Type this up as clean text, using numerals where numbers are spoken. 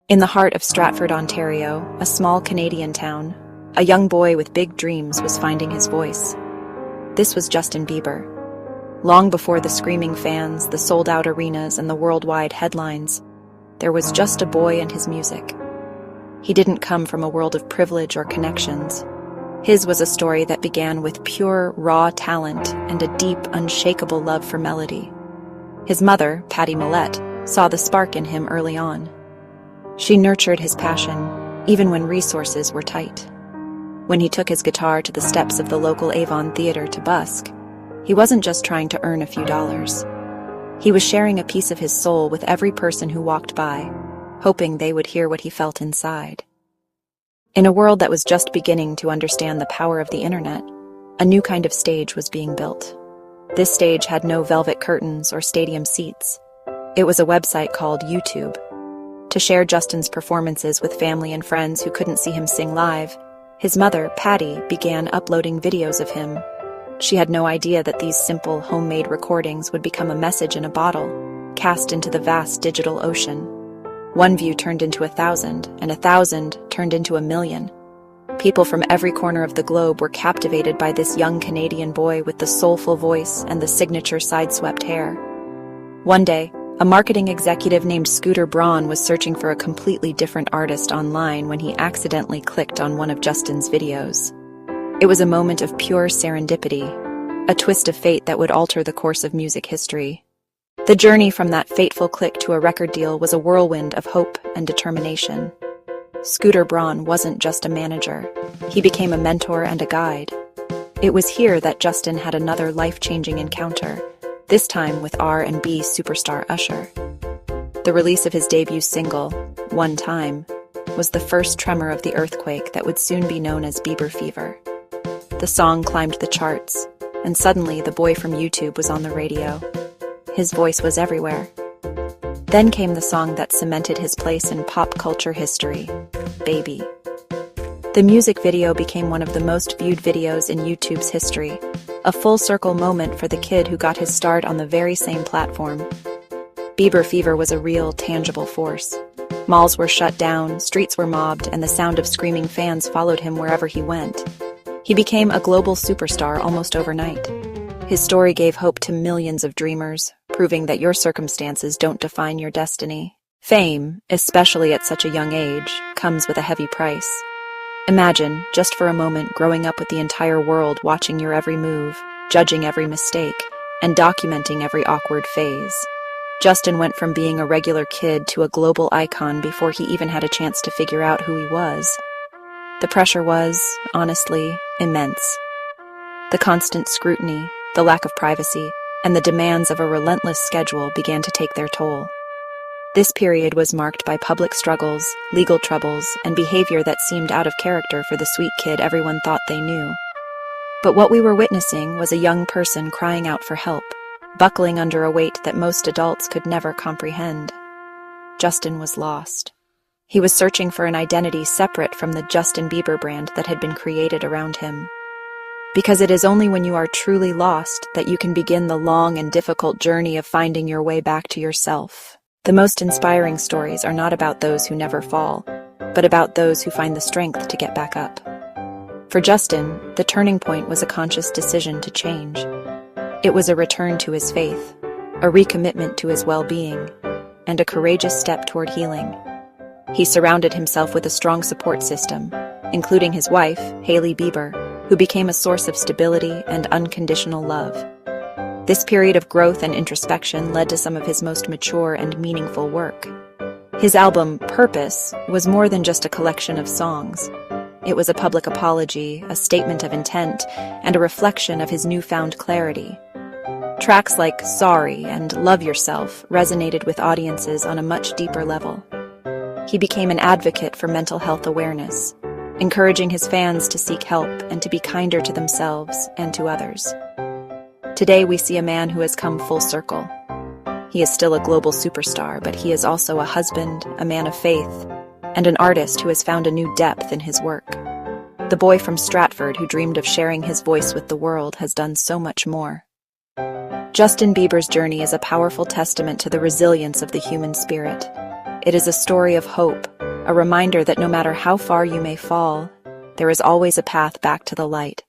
In the heart of Stratford, Ontario, a small Canadian town, a young boy with big dreams was finding his voice. This was Justin Bieber. Long before the screaming fans, the sold-out arenas, and the worldwide headlines, there was just a boy and his music. He didn't come from a world of privilege or connections. His was a story that began with pure, raw talent and a deep, unshakable love for melody. His mother, Patty Millett, saw the spark in him early on. She nurtured his passion, even when resources were tight. When he took his guitar to the steps of the local Avon Theatre to busk, he wasn't just trying to earn a few dollars. He was sharing a piece of his soul with every person who walked by, hoping they would hear what he felt inside. In a world that was just beginning to understand the power of the internet, a new kind of stage was being built. This stage had no velvet curtains or stadium seats. It was a website called YouTube. To share Justin's performances with family and friends who couldn't see him sing live, his mother, Patty, began uploading videos of him. She had no idea that these simple, homemade recordings would become a message in a bottle, cast into the vast digital ocean. One view turned into 1,000, and 1,000 turned into 1,000,000. People from every corner of the globe were captivated by this young Canadian boy with the soulful voice and the signature side-swept hair. One day, a marketing executive named Scooter Braun was searching for a completely different artist online when he accidentally clicked on one of Justin's videos. It was a moment of pure serendipity, a twist of fate that would alter the course of music history. The journey from that fateful click to a record deal was a whirlwind of hope and determination. Scooter Braun wasn't just a manager. He became a mentor and a guide. It was here that Justin had another life-changing encounter, this time with R&B superstar Usher. The release of his debut single, One Time, was the first tremor of the earthquake that would soon be known as Bieber fever. The song climbed the charts, and suddenly the boy from YouTube was on the radio. His voice was everywhere. Then came the song that cemented his place in pop culture history, Baby. The music video became one of the most viewed videos in YouTube's history, a full-circle moment for the kid who got his start on the very same platform. Bieber fever was a real, tangible force. Malls were shut down, streets were mobbed, and the sound of screaming fans followed him wherever he went. He became a global superstar almost overnight. His story gave hope to millions of dreamers, proving that your circumstances don't define your destiny. Fame, especially at such a young age, comes with a heavy price. Imagine, just for a moment, growing up with the entire world watching your every move, judging every mistake, and documenting every awkward phase. Justin went from being a regular kid to a global icon before he even had a chance to figure out who he was. The pressure was, honestly, immense. The constant scrutiny, the lack of privacy, and the demands of a relentless schedule began to take their toll. This period was marked by public struggles, legal troubles, and behavior that seemed out of character for the sweet kid everyone thought they knew. But what we were witnessing was a young person crying out for help, buckling under a weight that most adults could never comprehend. Justin was lost. He was searching for an identity separate from the Justin Bieber brand that had been created around him. Because it is only when you are truly lost that you can begin the long and difficult journey of finding your way back to yourself. The most inspiring stories are not about those who never fall, but about those who find the strength to get back up. For Justin, the turning point was a conscious decision to change. It was a return to his faith, a recommitment to his well-being, and a courageous step toward healing. He surrounded himself with a strong support system, including his wife, Hailey Bieber, who became a source of stability and unconditional love. This period of growth and introspection led to some of his most mature and meaningful work. His album, Purpose, was more than just a collection of songs. It was a public apology, a statement of intent, and a reflection of his newfound clarity. Tracks like Sorry and Love Yourself resonated with audiences on a much deeper level. He became an advocate for mental health awareness, encouraging his fans to seek help and to be kinder to themselves and to others. Today we see a man who has come full circle. He is still a global superstar, but he is also a husband, a man of faith, and an artist who has found a new depth in his work. The boy from Stratford who dreamed of sharing his voice with the world has done so much more. Justin Bieber's journey is a powerful testament to the resilience of the human spirit. It is a story of hope, a reminder that no matter how far you may fall, there is always a path back to the light.